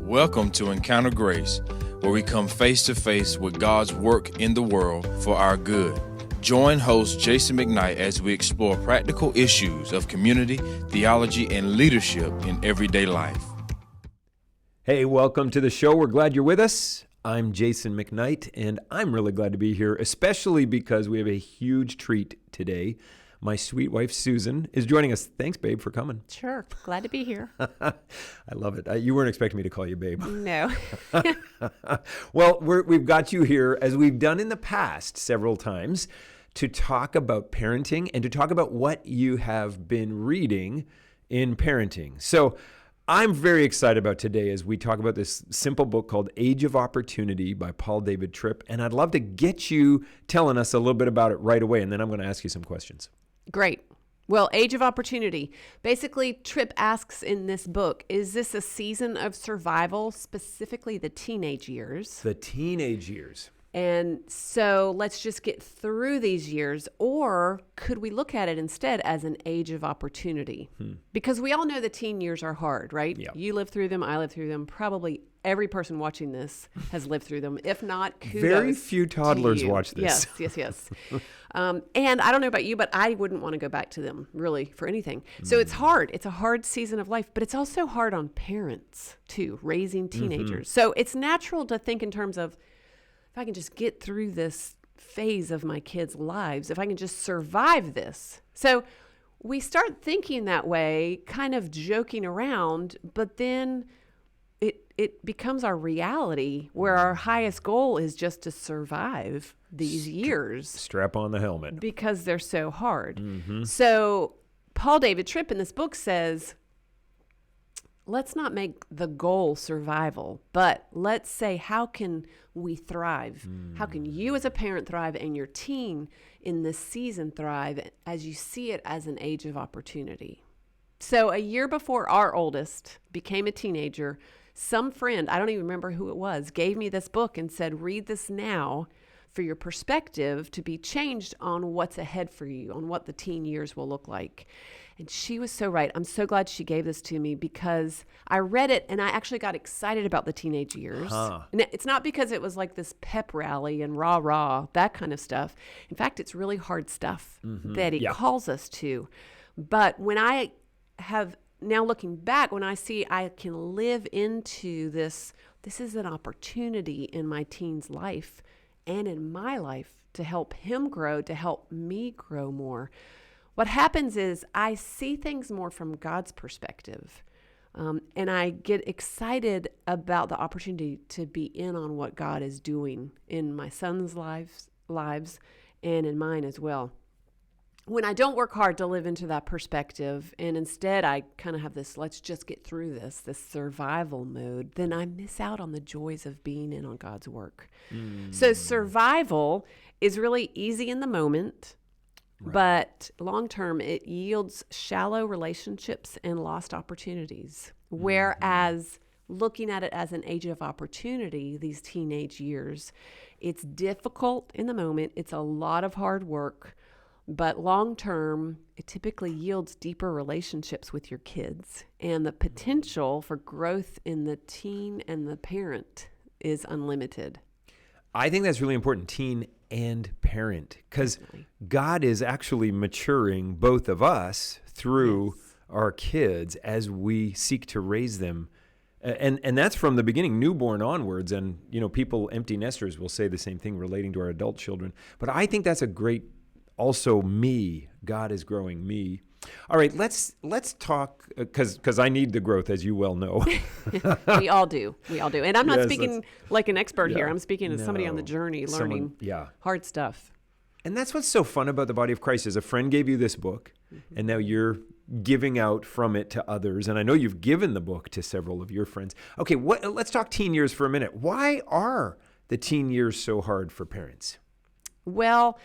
Welcome to Encounter Grace, where we come face to face with God's work in the world for our good. Join host Jason McKnight as we explore practical issues of community, theology, and leadership in everyday life. Hey, welcome to the show. We're glad you're with us. I'm Jason McKnight, and I'm really glad to be here, especially because we have a huge treat today. My sweet wife, Susan, is joining us. Thanks, babe, for coming. Sure. Glad to be here. I love it. You weren't expecting me to call you babe. No. Well, we've got you here, as we've done in the past several times, to talk about parenting and to talk about what you have been reading in parenting. So I'm very excited about today as we talk about this simple book called Age of Opportunity by Paul David Tripp. And I'd love to get you telling us a little bit about it right away, and then I'm going to ask you some questions. Great. Well, Age of Opportunity. Basically, Tripp asks in this book, is this a season of survival, specifically the teenage years? The teenage years. And so let's just get through these years, or could we look at it instead as an age of opportunity? Because we all know the teen years are hard, right? Yep. You live through them, I live through them. Probably every person watching this has lived through them. If not, kudos. Very few toddlers to you. watch this. Yes. And I don't know about you, but I wouldn't want to go back to them, really, for anything. So it's hard. It's a hard season of life, but it's also hard on parents, too, raising teenagers. So it's natural to think in terms of, if I can just get through this phase of my kids' lives, if I can just survive this. So we start thinking that way, kind of joking around, but then it becomes our reality where our highest goal is just to survive these years. Strap on the helmet. Because they're so hard. So Paul David Tripp in this book says, let's not make the goal survival, but let's say, how can we thrive? How can you as a parent thrive and your teen in this season thrive as you see it as an age of opportunity? So a year before our oldest became a teenager, some friend, I don't even remember who it was, gave me this book and said, read this now for your perspective to be changed on what's ahead for you, on what the teen years will look like. And she was so right. I'm so glad she gave this to me because I read it and I actually got excited about the teenage years. And it's not because it was like this pep rally and rah, that kind of stuff. In fact, it's really hard stuff that it calls us to. But when I have, now looking back, when I see I can live into this is an opportunity in my teen's life and in my life to help him grow, to help me grow more. What happens is I see things more from God's perspective, and I get excited about the opportunity to be in on what God is doing in my son's lives and in mine as well. When I don't work hard to live into that perspective, and instead I kind of have this, let's just get through this survival mode, then I miss out on the joys of being in on God's work. So survival is really easy in the moment, but long-term, it yields shallow relationships and lost opportunities. Whereas looking at it as an age of opportunity, these teenage years, it's difficult in the moment. It's a lot of hard work, but long-term, it typically yields deeper relationships with your kids. And the potential for growth in the teen and the parent is unlimited. I think that's really important, teen and parent, because God is actually maturing both of us through our kids as we seek to raise them. And that's from the beginning, newborn onwards. And, people, empty nesters, will say the same thing relating to our adult children. But I think that's a great, also me, God is growing me. All right, let's talk, because I need the growth, as you well know. We all do. And I'm not speaking like an expert here. I'm speaking as somebody on the journey, learning hard stuff. And that's what's so fun about the body of Christ is a friend gave you this book, and now you're giving out from it to others. And I know you've given the book to several of your friends. Okay, let's talk teen years for a minute. Why are the teen years so hard for parents? Well,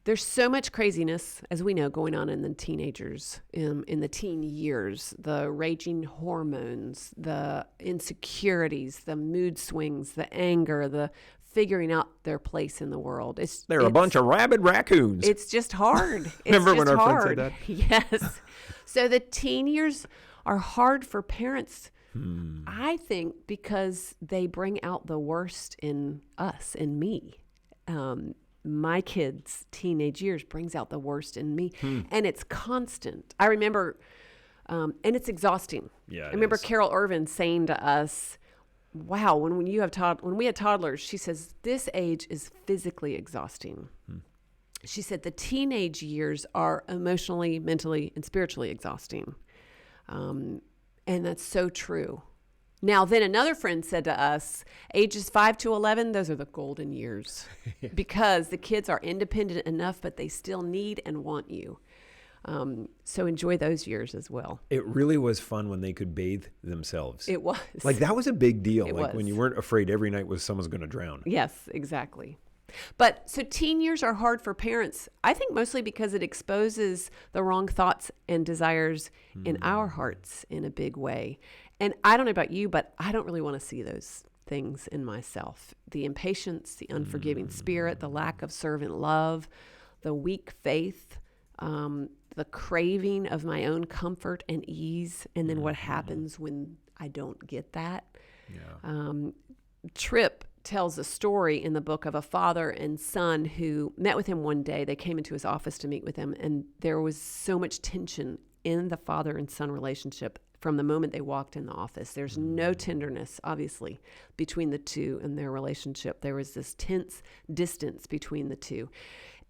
there's so much craziness, as we know, going on in the teenagers, in the teen years, the raging hormones, the insecurities, the mood swings, the anger, the figuring out their place in the world. They're a bunch of rabid raccoons. It's just hard. Remember when our friend said that? Yes. So the teen years are hard for parents I think because they bring out the worst in us, in me. My kids' teenage years brings out the worst in me, and it's constant. I remember, and it's exhausting. Yeah, I remember Carol Irvin saying to us, "Wow, when we had toddlers, she says this age is physically exhausting." She said the teenage years are emotionally, mentally, and spiritually exhausting. And that's so true. Now, then another friend said to us, ages 5 to 11, those are the golden years because the kids are independent enough, but they still need and want you. So enjoy those years as well. It really was fun when they could bathe themselves. It was. Like that was a big deal. It like was. when you weren't afraid every night someone's going to drown. Yes, exactly. But so teen years are hard for parents, I think mostly because it exposes the wrong thoughts and desires in our hearts in a big way. And I don't know about you, but I don't really want to see those things in myself. The impatience, the unforgiving spirit, the lack of servant love, the weak faith, the craving of my own comfort and ease. And then what happens when I don't get that? Yeah. Tripp tells a story in the book of a father and son who met with him one day. They came into his office to meet with him, and there was so much tension in the father and son relationship from the moment they walked in the office. There's no tenderness, obviously, between the two in their relationship. There was this tense distance between the two.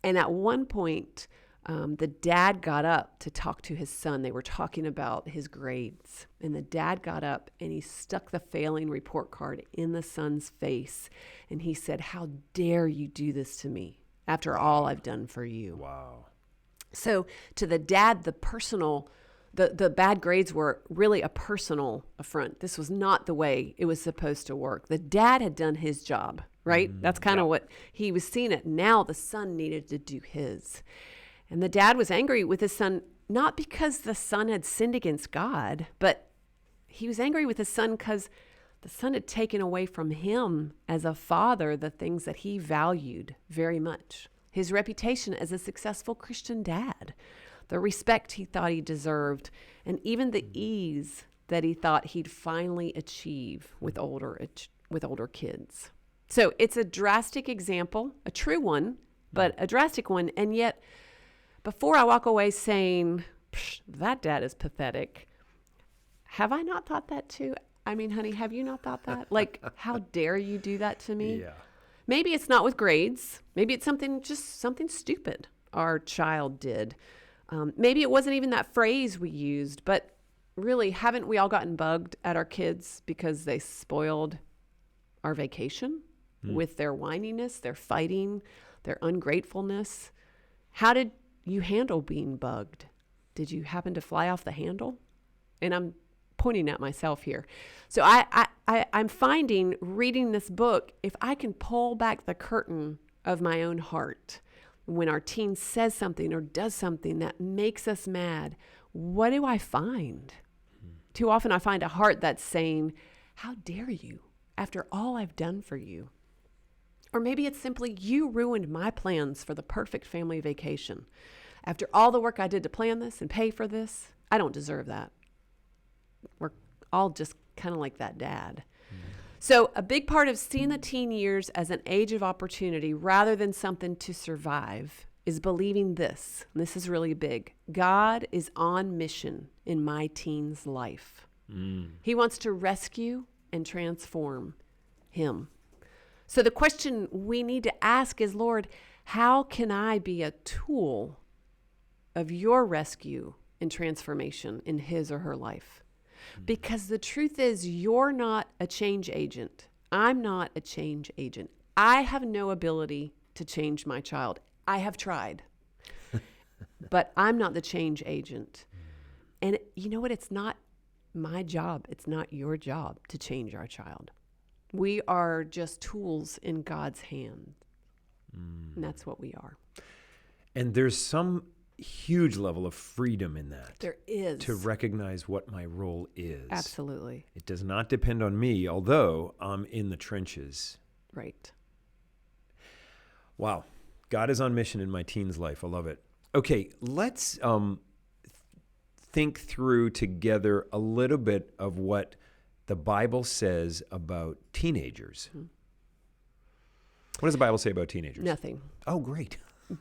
And at one point, the dad got up to talk to his son. They were talking about his grades. And the dad got up and he stuck the failing report card in the son's face. And he said, "How dare you do this to me after all I've done for you?" Wow. So to the dad, the bad grades were really a personal affront. This was not the way it was supposed to work. The dad had done his job, right? That's kind of what he was seeing it. Now the son needed to do his. And the dad was angry with his son, not because the son had sinned against God, but he was angry with his son because the son had taken away from him as a father the things that he valued very much. His reputation as a successful Christian dad, the respect he thought he deserved, and even the ease that he thought he'd finally achieve with older kids. So it's a drastic example, a true one, but a drastic one. And yet, before I walk away saying, that dad is pathetic, have I not thought that too? I mean, honey, have you not thought that? Like, how dare you do that to me? Yeah. Maybe it's not with grades. Maybe it's something stupid our child did. Maybe it wasn't even that phrase we used, but really, haven't we all gotten bugged at our kids because they spoiled our vacation with their whininess, their fighting, their ungratefulness? How did you handle being bugged? Did you happen to fly off the handle? And I'm pointing at myself here. So I'm finding, reading this book, if I can pull back the curtain of my own heart, when our teen says something or does something that makes us mad, what do I find? Too often I find a heart that's saying, "How dare you, after all I've done for you?" Or maybe it's simply, "You ruined my plans for the perfect family vacation. After all the work I did to plan this and pay for this, I don't deserve that." We're all just kind of like that dad. So a big part of seeing the teen years as an age of opportunity rather than something to survive is believing this. And this is really big. God is on mission in my teen's life. He wants to rescue and transform him. So the question we need to ask is, Lord, how can I be a tool of your rescue and transformation in his or her life? Because the truth is, you're not a change agent. I'm not a change agent. I have no ability to change my child. I have tried. But I'm not the change agent. And you know what? It's not my job. It's not your job to change our child. We are just tools in God's hand. And that's what we are. And there's some huge level of freedom in that. There is. To recognize what my role is. Absolutely. It does not depend on me, although I'm in the trenches. Right. Wow. God is on mission in my teen's life. I love it. Okay, let's think through together a little bit of what the Bible says about teenagers. What does the Bible say about teenagers? Nothing. Oh, great.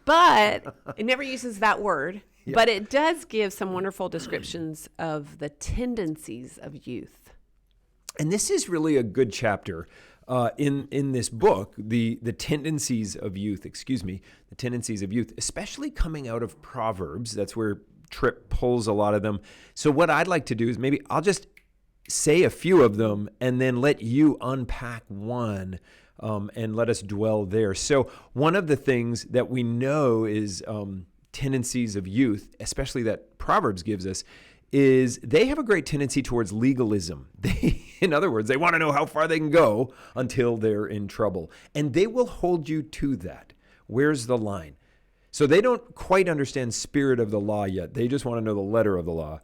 But it never uses that word. Yeah. But it does give some wonderful descriptions of the tendencies of youth. And this is really a good chapter in this book, the tendencies of youth, the tendencies of youth, especially coming out of Proverbs. That's where Tripp pulls a lot of them. So what I'd like to do is maybe I'll just say a few of them and then let you unpack one and let us dwell there. So one of the things that we know is tendencies of youth, especially that Proverbs gives us, is they have a great tendency towards legalism. In other words, they want to know how far they can go until they're in trouble. And they will hold you to that. Where's the line? So they don't quite understand spirit of the law yet. They just want to know the letter of the law.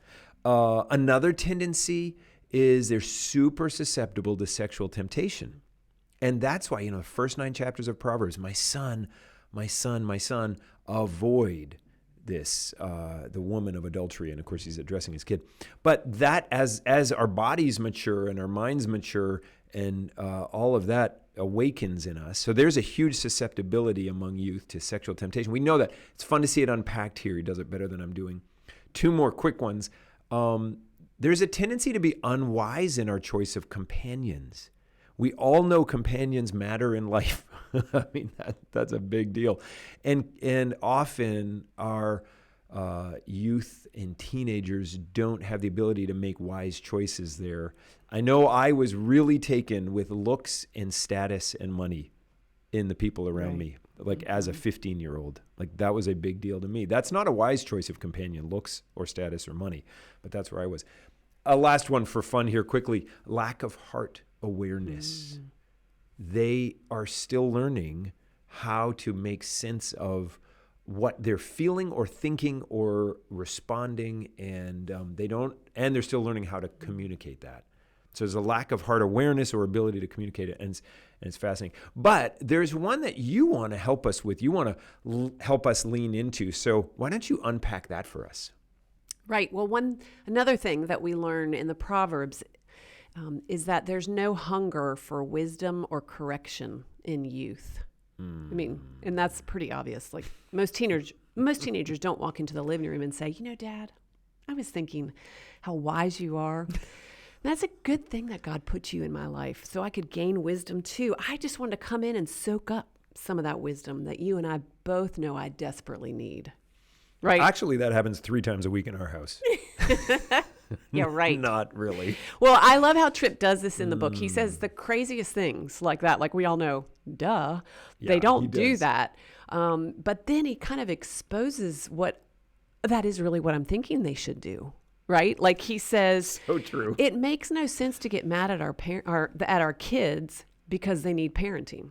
Another tendency is they're super susceptible to sexual temptation. And that's why, the first 9 chapters of Proverbs, my son, avoid this, the woman of adultery. And of course, he's addressing his kid. But that, as our bodies mature and our minds mature and all of that awakens in us. So there's a huge susceptibility among youth to sexual temptation. We know that. It's fun to see it unpacked here. He does it better than I'm doing. 2 more quick ones. There's a tendency to be unwise in our choice of companions. We all know companions matter in life. I mean, that's a big deal. And often our youth and teenagers don't have the ability to make wise choices there. I know I was really taken with looks and status and money in the people around me, like as a 15-year-old. Like that was a big deal to me. That's not a wise choice of companion, looks or status or money, but that's where I was. A last one for fun here quickly, lack of heart awareness. They are still learning how to make sense of what they're feeling or thinking or responding, and they're still learning how to communicate that. So there's a lack of heart awareness or ability to communicate it, and it's fascinating. But there's one that you want to help us with. You want to help us lean into. So why don't you unpack that for us? Right. Well, another thing that we learn in the Proverbs is that there's no hunger for wisdom or correction in youth. I mean, and that's pretty obvious. Like most teenagers don't walk into the living room and say, Dad, I was thinking how wise you are. That's a good thing that God put you in my life so I could gain wisdom too. I just wanted to come in and soak up some of that wisdom that you and I both know I desperately need. Right. Actually, that happens 3 times a week in our house. Yeah, right. Not really. Well, I love how Tripp does this in the book. He says the craziest things like that, like we all know, duh, they don't do that. But then he kind of exposes that is really what I'm thinking they should do. Right? Like he says, so true. It makes no sense to get mad at our kids because they need parenting.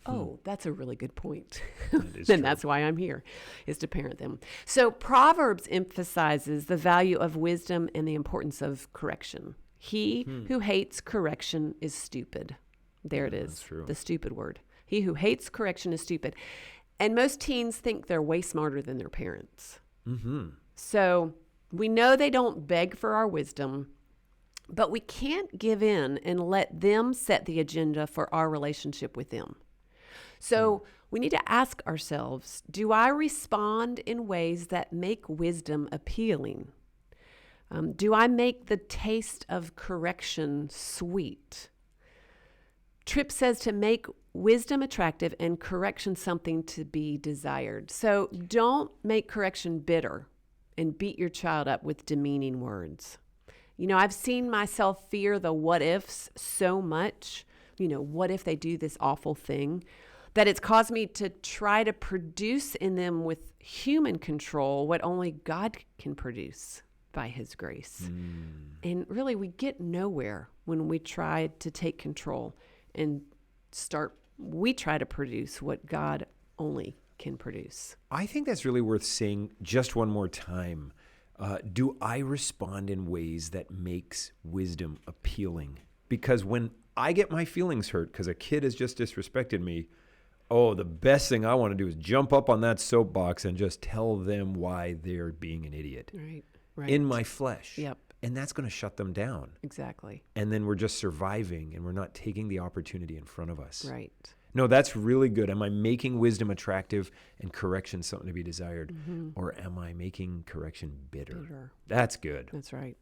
Oh, that's a really good point. Then that's why I'm here, is to parent them. So Proverbs emphasizes the value of wisdom and the importance of correction. He who hates correction is stupid. There it is, the stupid word. He who hates correction is stupid. And most teens think they're way smarter than their parents. So we know they don't beg for our wisdom, but we can't give in and let them set the agenda for our relationship with them. So we need to ask ourselves, do I respond in ways that make wisdom appealing? Do I make the taste of correction sweet? Tripp says to make wisdom attractive and correction something to be desired. So don't make correction bitter and beat your child up with demeaning words. I've seen myself fear the what ifs so much. What if they do this awful thing? That it's caused me to try to produce in them with human control what only God can produce by his grace. And really, we get nowhere when we try to take control and we try to produce what God only can produce. I think that's really worth saying just one more time. Do I respond in ways that makes wisdom appealing? Because when I get my feelings hurt because a kid has just disrespected me, the best thing I want to do is jump up on that soapbox and just tell them why they're being an idiot. Right. In my flesh. Yep. And that's going to shut them down. Exactly. And then we're just surviving and we're not taking the opportunity in front of us. Right. No, that's really good. Am I making wisdom attractive and correction something to be desired? Or am I making correction bitter? That's good. That's right.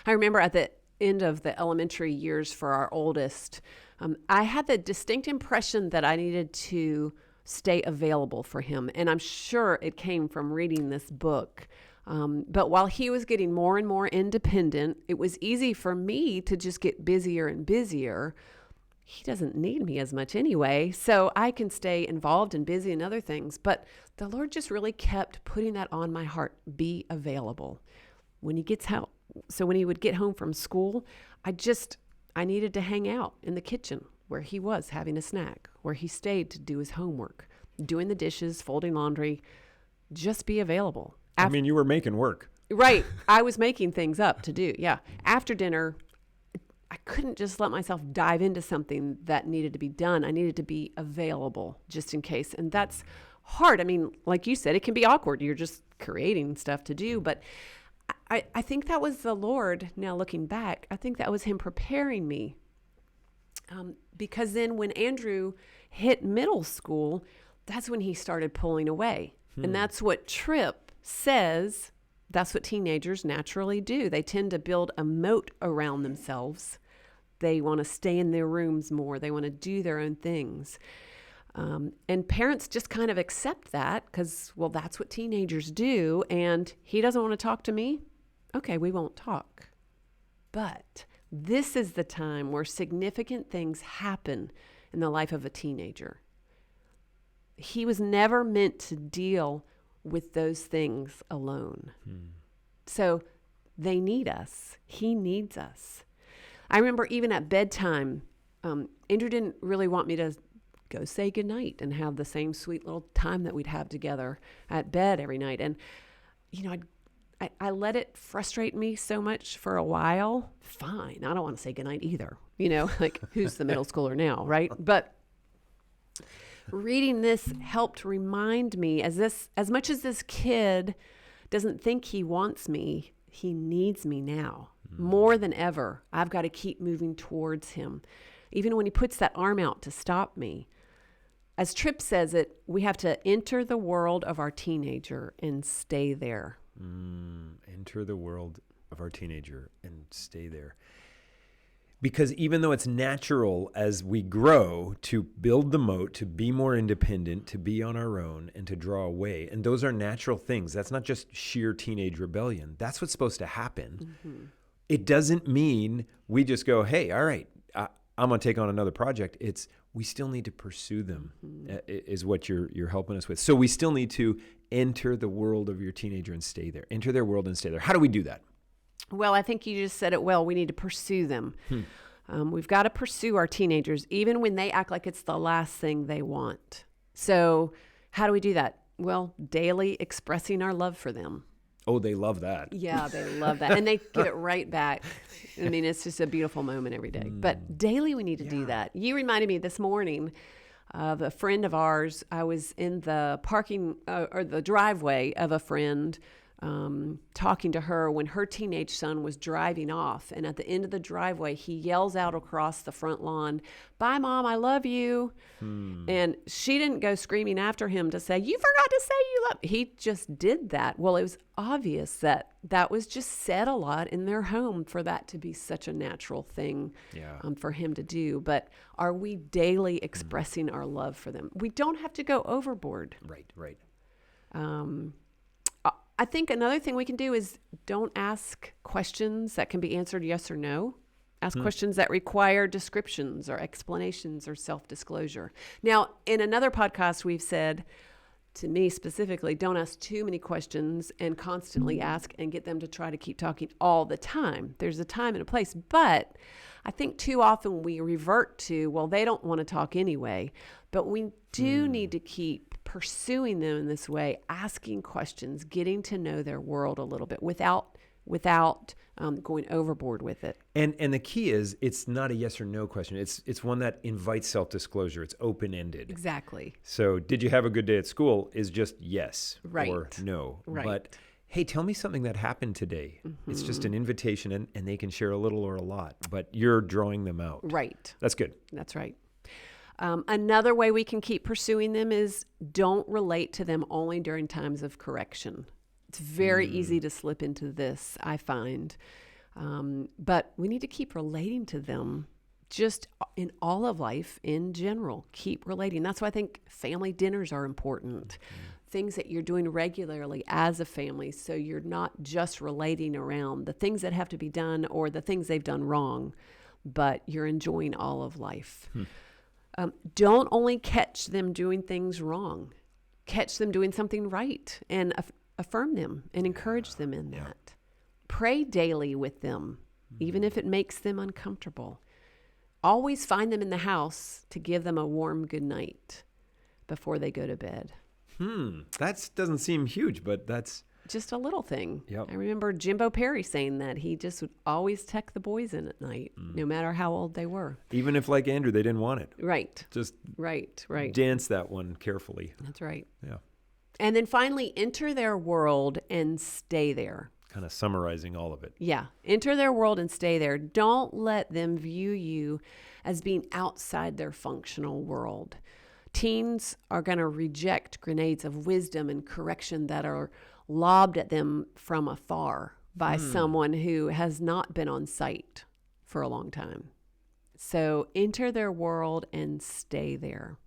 I remember at the end of the elementary years for our oldest, I had the distinct impression that I needed to stay available for him. And I'm sure it came from reading this book. But while he was getting more and more independent, it was easy for me to just get busier and busier. He doesn't need me as much anyway, so I can stay involved and busy in other things. But the Lord just really kept putting that on my heart. Be available. When he gets out, so when he would get home from school, I needed to hang out in the kitchen where he was having a snack, where he stayed to do his homework, doing the dishes, folding laundry. Just be available. I mean, you were making work. Right. I was making things up to do. Yeah. After dinner, I couldn't just let myself dive into something that needed to be done. I needed to be available just in case. And that's hard. I mean, like you said, it can be awkward. You're just creating stuff to do. But I think that was the Lord, now looking back, I think that was him preparing me. Because then when Andrew hit middle school, that's when he started pulling away. And that's what Tripp says. That's what teenagers naturally do. They tend to build a moat around themselves. They want to stay in their rooms more. They want to do their own things. And parents just kind of accept that because, well, that's what teenagers do. And he doesn't want to talk to me. Okay, we won't talk. But this is the time where significant things happen in the life of a teenager. He was never meant to deal with those things alone. So they need us. He needs us. I remember even at bedtime, Andrew didn't really want me to go say goodnight and have the same sweet little time that we'd have together at bed every night. And, you know, I let it frustrate me so much for a while. Fine. I don't want to say goodnight either. You know, like who's the middle schooler now, right? But reading this helped remind me, as much as this kid doesn't think he wants me, he needs me now. More than ever, I've got to keep moving towards him. Even when he puts that arm out to stop me. As Tripp says it, we have to enter the world of our teenager and stay there. Enter the world of our teenager and stay there. Because even though it's natural as we grow to build the moat, to be more independent, to be on our own, and to draw away, and those are natural things. That's not just sheer teenage rebellion. That's what's supposed to happen. It doesn't mean we just go, hey, all right, I'm going to take on another project. It's we still need to pursue them, is what you're helping us with. So we still need to enter the world of your teenager and stay there. Enter their world and stay there. How do we do that? Well, I think you just said it well. We need to pursue them. We've got to pursue our teenagers, even when they act like it's the last thing they want. So how do we do that? Well, daily expressing our love for them. Oh, they love that. Yeah, they love that. And they give it right back. I mean, it's just a beautiful moment every day. But daily we need to do that. You reminded me this morning of a friend of ours. I was in the parking or the driveway of a friend talking to her when her teenage son was driving off. And at the end of the driveway, he yells out across the front lawn, "Bye, Mom, I love you." And she didn't go screaming after him to say, "You forgot to say you love." He just did that. Well, it was obvious that that was just said a lot in their home for that to be such a natural thing for him to do. But are we daily expressing our love for them? We don't have to go overboard. Right. I think another thing we can do is don't ask questions that can be answered yes or no. Ask questions that require descriptions or explanations or self-disclosure. Now, in another podcast, we've said, to me specifically, don't ask too many questions and constantly ask and get them to try to keep talking all the time. There's a time and a place, but I think too often we revert to, well, they don't want to talk anyway, but we do need to keep pursuing them in this way, asking questions, getting to know their world a little bit without going overboard with it. And the key is it's not a yes or no question. It's one that invites self-disclosure. It's open-ended. Exactly. So did you have a good day at school is just yes Right. or no. Right. But hey, tell me something that happened today. It's just an invitation, and they can share a little or a lot, but you're drawing them out. Right. That's good. That's right. Another way we can keep pursuing them is don't relate to them only during times of correction. It's very easy to slip into this, I find. But we need to keep relating to them just in all of life in general. Keep relating. That's why I think family dinners are important. Things that you're doing regularly as a family, so you're not just relating around the things that have to be done or the things they've done wrong, but you're enjoying all of life. Don't only catch them doing things wrong. Catch them doing something right and affirm them and encourage them in that. Pray daily with them, even if it makes them uncomfortable. Always find them in the house to give them a warm good night before they go to bed. That doesn't seem huge, but that's just a little thing. Yep. I remember Jimbo Perry saying that he just would always tuck the boys in at night, no matter how old they were. even if, like Andrew, they didn't want it. Right. Just Right. dance that one carefully. That's right. Yeah. And then finally, enter their world and stay there. Kind of summarizing all of it. Yeah. Enter their world and stay there. Don't let them view you as being outside their functional world. Teens are going to reject grenades of wisdom and correction that are lobbed at them from afar by someone who has not been on site for a long time. So enter their world and stay there.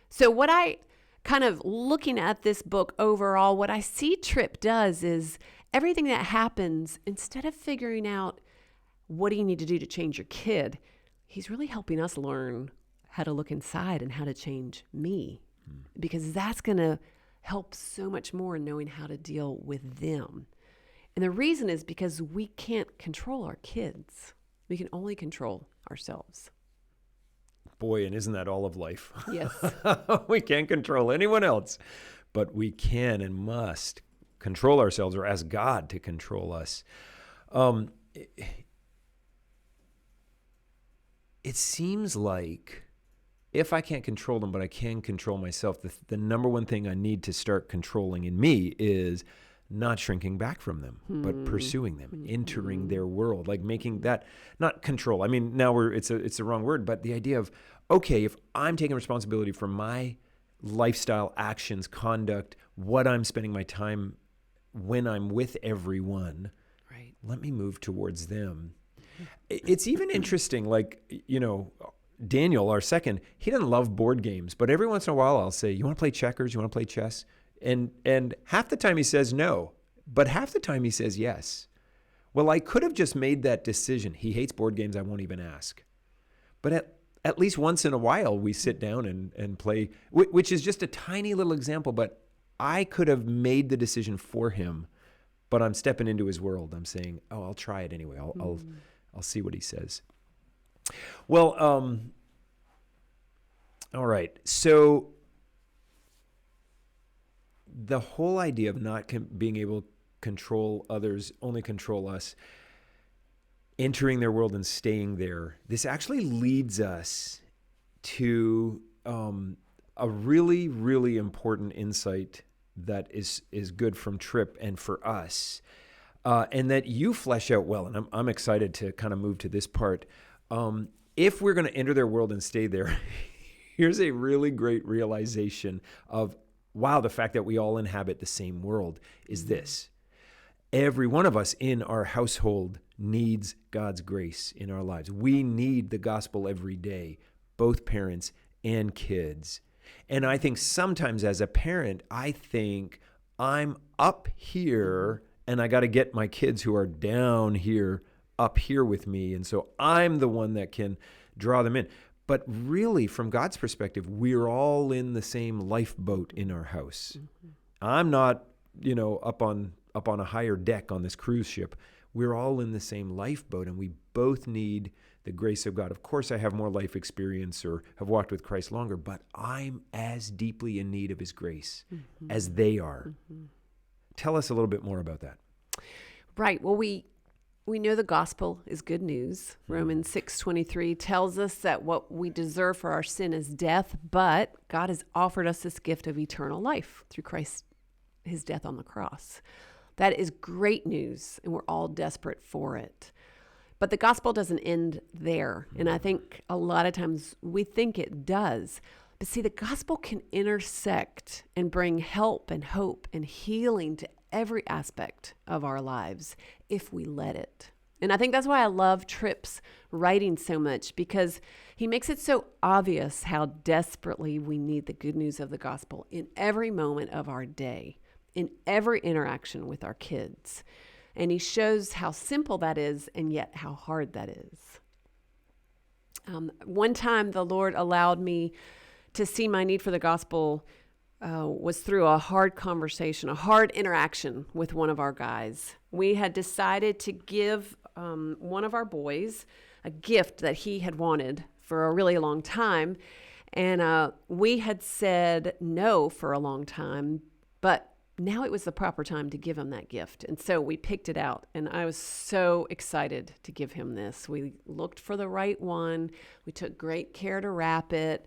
So what I kind of looking at this book overall, what I see Tripp does is everything that happens, instead of figuring out what do you need to do to change your kid, he's really helping us learn how to look inside and how to change me, because that's going to help so much more in knowing how to deal with them. And the reason is because we can't control our kids. We can only control ourselves. Boy, and isn't that all of life? Yes. We can't control anyone else, but we can and must control ourselves or ask God to control us. It seems like if I can't control them, but I can control myself, the number one thing I need to start controlling in me is not shrinking back from them, but pursuing them, entering their world, like making that, not control. I mean, now it's the wrong word, but the idea of, okay, if I'm taking responsibility for my lifestyle, actions, conduct, what I'm spending my time when I'm with everyone, Right. let me move towards them. It's even interesting, like, Daniel, our second, he doesn't love board games, but every once in a while I'll say, you want to play checkers? You want to play chess? And half the time he says no, but half the time he says yes. Well, I could have just made that decision. He hates board games. I won't even ask. But at least once in a while we sit down and play, which is just a tiny little example, but I could have made the decision for him, but I'm stepping into his world. I'm saying, oh, I'll try it anyway. I'll see what he says. Well, all right. So the whole idea of not being able to control others, only control us, entering their world and staying there, this actually leads us to a really, really important insight that is good from Tripp and for us, and that you flesh out well. And I'm excited to kind of move to this part. If we're going to enter their world and stay there, here's a really great realization of, wow, the fact that we all inhabit the same world is this. Every one of us in our household needs God's grace in our lives. We need the gospel every day, both parents and kids. And I think sometimes as a parent, I think I'm up here and I got to get my kids who are down here up here with me. And so I'm the one that can draw them in. But really, from God's perspective, we're all in the same lifeboat in our house. I'm not, up on a higher deck on this cruise ship. We're all in the same lifeboat, and we both need the grace of God. Of course, I have more life experience or have walked with Christ longer, but I'm as deeply in need of his grace as they are. Tell us a little bit more about that. Right. Well, we know the gospel is good news. Romans 6:23 tells us that what we deserve for our sin is death, but God has offered us this gift of eternal life through Christ, his death on the cross. That is great news, and we're all desperate for it. But the gospel doesn't end there. And I think a lot of times we think it does. But see, the gospel can intersect and bring help and hope and healing to every aspect of our lives if we let it. And I think that's why I love Tripp's writing so much, because he makes it so obvious how desperately we need the good news of the gospel in every moment of our day, in every interaction with our kids. And he shows how simple that is and yet how hard that is. One time the Lord allowed me to see my need for the gospel was through a hard conversation, a hard interaction with one of our guys. We had decided to give one of our boys a gift that he had wanted for a really long time. And we had said no for a long time, but now it was the proper time to give him that gift. And so we picked it out, and I was so excited to give him this. We looked for the right one. We took great care to wrap it.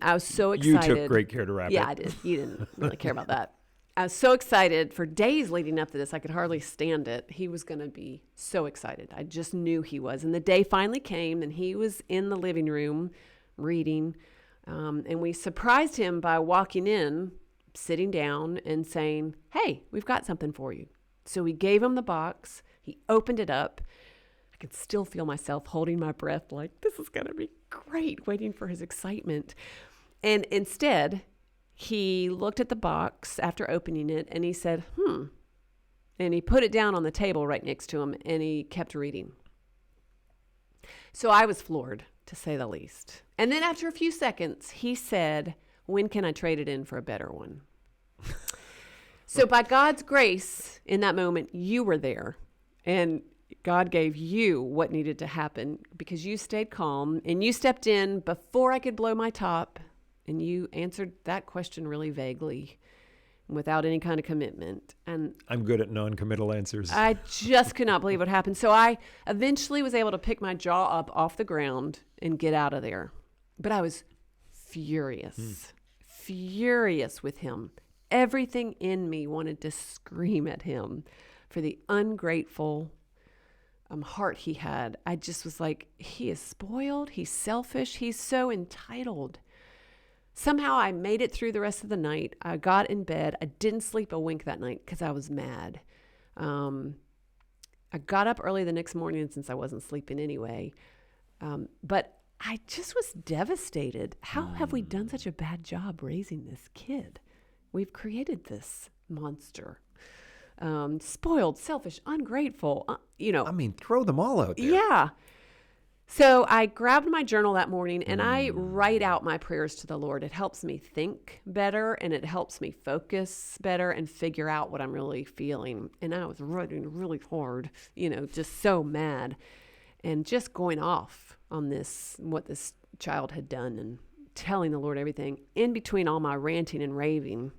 I was so excited. You took great care to wrap it. Yeah, I did. You didn't really care about that. I was so excited for days leading up to this. I could hardly stand it. He was going to be so excited. I just knew he was. And the day finally came, and he was in the living room reading. And we surprised him by walking in, sitting down and saying, "Hey, we've got something for you." So we gave him the box. He opened it up. I could still feel myself holding my breath like, this is going to be great, waiting for his excitement. And instead, he looked at the box after opening it, and he said, And he put it down on the table right next to him, and he kept reading. So I was floored, to say the least. And then after a few seconds, he said, "When can I trade it in for a better one?" So by God's grace, in that moment, you were there, and God gave you what needed to happen because you stayed calm and you stepped in before I could blow my top, and you answered that question really vaguely without any kind of commitment. And I'm good at non-committal answers. I just could not believe what happened. So I eventually was able to pick my jaw up off the ground and get out of there. But I was furious with him. Everything in me wanted to scream at him for the ungrateful heart he had. I just was like, he is spoiled. He's selfish. He's so entitled. Somehow I made it through the rest of the night. I got in bed. I didn't sleep a wink that night because I was mad. I got up early the next morning since I wasn't sleeping anyway. But I just was devastated. How have we done such a bad job raising this kid? We've created this monster. Spoiled, selfish, ungrateful, I mean, throw them all out there. Yeah. So I grabbed my journal that morning and I write out my prayers to the Lord. It helps me think better and it helps me focus better and figure out what I'm really feeling. And I was writing really hard, just so mad and just going off on what this child had done and telling the Lord everything. In between all my ranting and raving,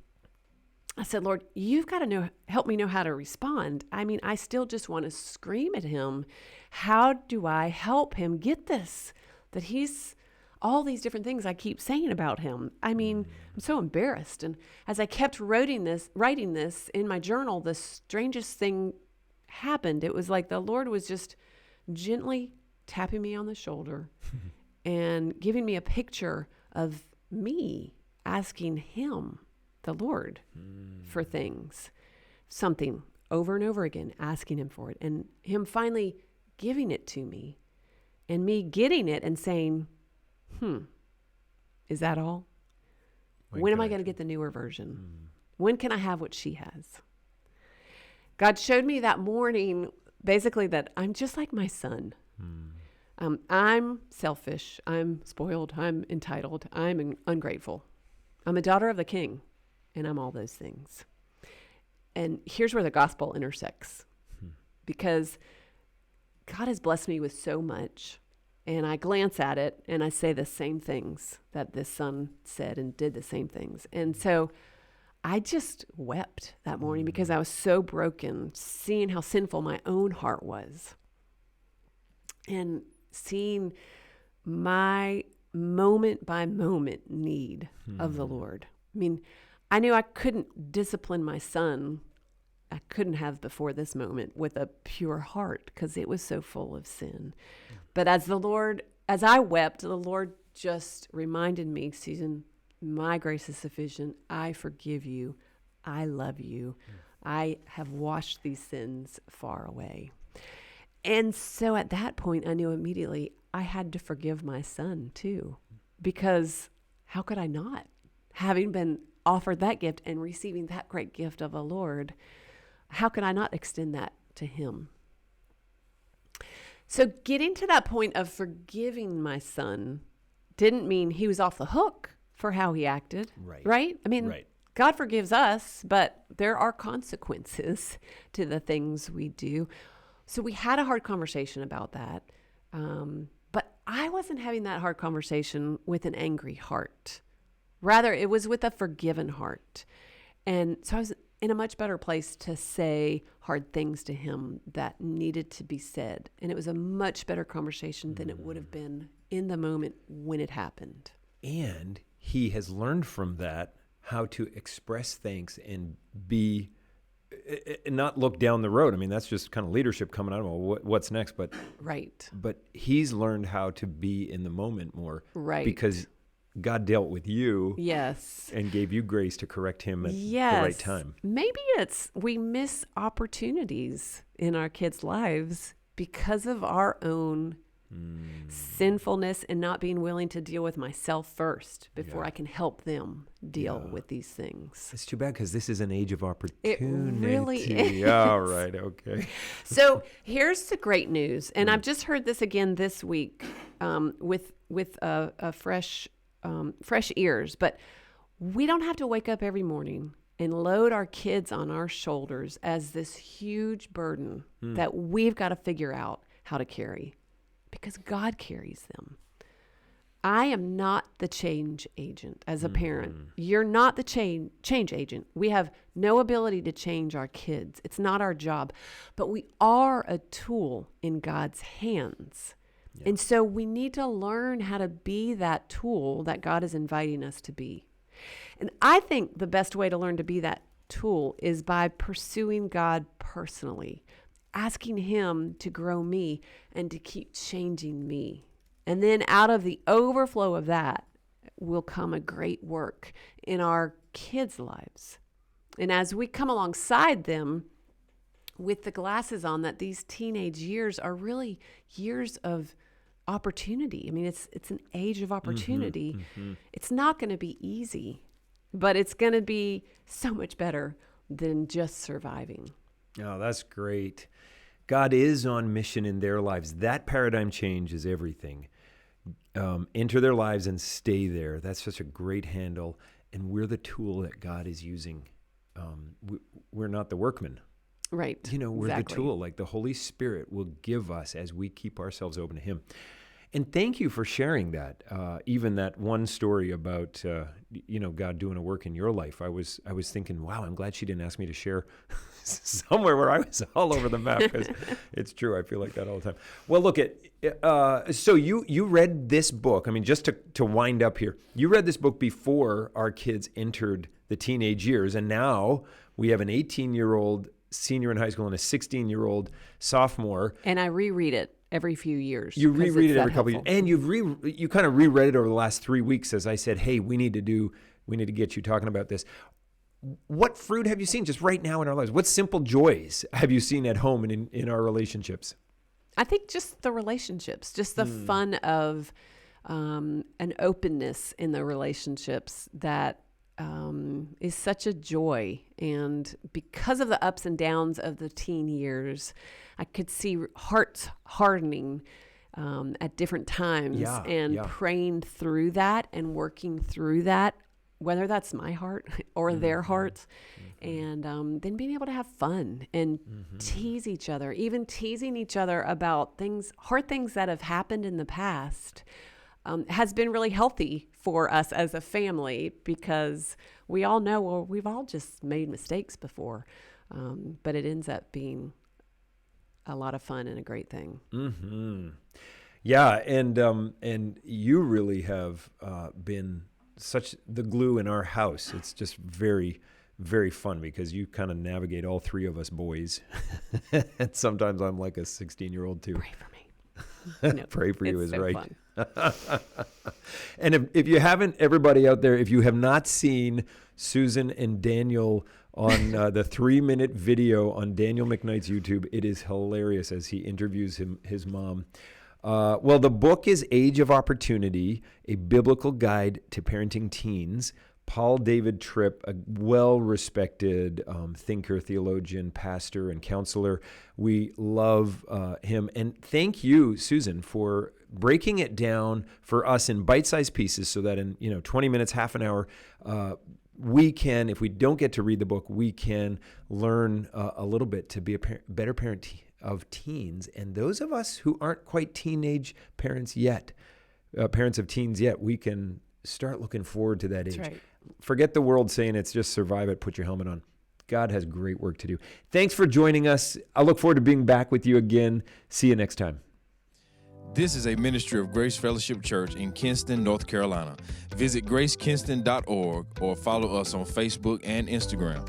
I said, "Lord, you've got to help me know how to respond. I mean, I still just want to scream at him. How do I help him get this? That he's all these different things I keep saying about him. I mean, I'm so embarrassed." And as I kept writing this in my journal, the strangest thing happened. It was like the Lord was just gently tapping me on the shoulder and giving me a picture of me asking him, the Lord, for things, something over and over again, asking him for it, and him finally giving it to me and me getting it and saying, is that all? When am I going to get the newer version? When can I have what she has? God showed me that morning, basically, that I'm just like my son. I'm selfish. I'm spoiled. I'm entitled. I'm ungrateful. I'm a daughter of the King, and I'm all those things. And here's where the gospel intersects, because God has blessed me with so much, and I glance at it, and I say the same things that this son said and did the same things. And so I just wept that morning because I was so broken, seeing how sinful my own heart was. And seeing my moment by moment need of the Lord. I mean, I knew I couldn't discipline my son I couldn't have before this moment with a pure heart because it was so full of sin. But as I wept, the Lord just reminded me, Susan, my grace is sufficient. I forgive you. I love you. I have washed these sins far away. And so at that point, I knew immediately I had to forgive my son too, because how could I not? Having been offered that gift and receiving that great gift of the Lord, how could I not extend that to him? So getting to that point of forgiving my son didn't mean he was off the hook for how he acted, right? I mean, God forgives us, but there are consequences to the things we do. So we had a hard conversation about that. But I wasn't having that hard conversation with an angry heart. Rather, it was with a forgiven heart. And so I was in a much better place to say hard things to him that needed to be said. And it was a much better conversation than it would have been in the moment when it happened. And he has learned from that how to express thanks and be, not look down the road. I mean, that's just kind of leadership coming out of what's next. But he's learned how to be in the moment more, because God dealt with you, and gave you grace to correct him at the right time. Maybe we miss opportunities in our kids' lives because of our own sinfulness and not being willing to deal with myself first before I can help them deal with these things. It's too bad because this is an age of opportunity. It really is. All right, okay. So here's the great news, and I've just heard this again this week with a fresh ears. But we don't have to wake up every morning and load our kids on our shoulders as this huge burden that we've got to figure out how to carry. Because God carries them. I am not the change agent as a parent. You're not the change agent. We have no ability to change our kids. It's not our job. But we are a tool in God's hands. Yeah. And so we need to learn how to be that tool that God is inviting us to be. And I think the best way to learn to be that tool is by pursuing God personally, asking him to grow me and to keep changing me. And then out of the overflow of that will come a great work in our kids' lives. And as we come alongside them with the glasses on that these teenage years are really years of opportunity. I mean, it's an age of opportunity. It's not going to be easy, but it's going to be so much better than just surviving. Oh, that's great. God is on mission in their lives. That paradigm change is everything. Enter their lives and stay there. That's such a great handle. And we're the tool that God is using. We're not the workman. Right. We're the tool. Like the Holy Spirit will give us as we keep ourselves open to him. And thank you for sharing that. Even that one story about, God doing a work in your life. I was thinking, wow, I'm glad she didn't ask me to share somewhere where I was all over the map, because it's true. I feel like that all the time. Well, look so you read this book. I mean, just to wind up here, you read this book before our kids entered the teenage years. And now we have an 18-year-old senior in high school and a 16-year-old sophomore. And I reread it every few years. You reread it every couple of years. And you kind of reread it over the last 3 weeks as I said, hey, we need to get you talking about this. What fruit have you seen just right now in our lives? What simple joys have you seen at home and in our relationships? I think just the relationships, just the fun of an openness in the relationships that is such a joy. And because of the ups and downs of the teen years, I could see hearts hardening at different times praying through that and working through that, whether that's my heart or their hearts, and then being able to have fun and tease each other, even teasing each other about hard things that have happened in the past, has been really healthy for us as a family, because we all know, well, we've all just made mistakes before, but it ends up being a lot of fun and a great thing. Yeah, and you really have been such the glue in our house. It's just very, very fun because you kind of navigate all three of us boys. And sometimes I'm like a 16-year-old too. Pray for me. No, Pray for you is so right. Fun. And if you haven't, everybody out there, if you have not seen Susan and Daniel on the 3-minute video on Daniel McKnight's YouTube, it is hilarious as he interviews his mom. Well, the book is Age of Opportunity, a biblical guide to parenting teens. Paul David Tripp, a well-respected thinker, theologian, pastor, and counselor. We love him. And thank you, Susan, for breaking it down for us in bite-sized pieces so that in 20 minutes, half an hour, we can, if we don't get to read the book, we can learn a little bit to be a better parent of teens. And those of us who aren't quite teenage parents yet, parents of teens yet, we can start looking forward to that age. That's right. Forget the world saying it's just survive it, put your helmet on. God has great work to do. Thanks for joining us. I look forward to being back with you again. See you next time. This is a ministry of Grace Fellowship Church in Kinston, North Carolina. Visit gracekinston.org or follow us on Facebook and Instagram.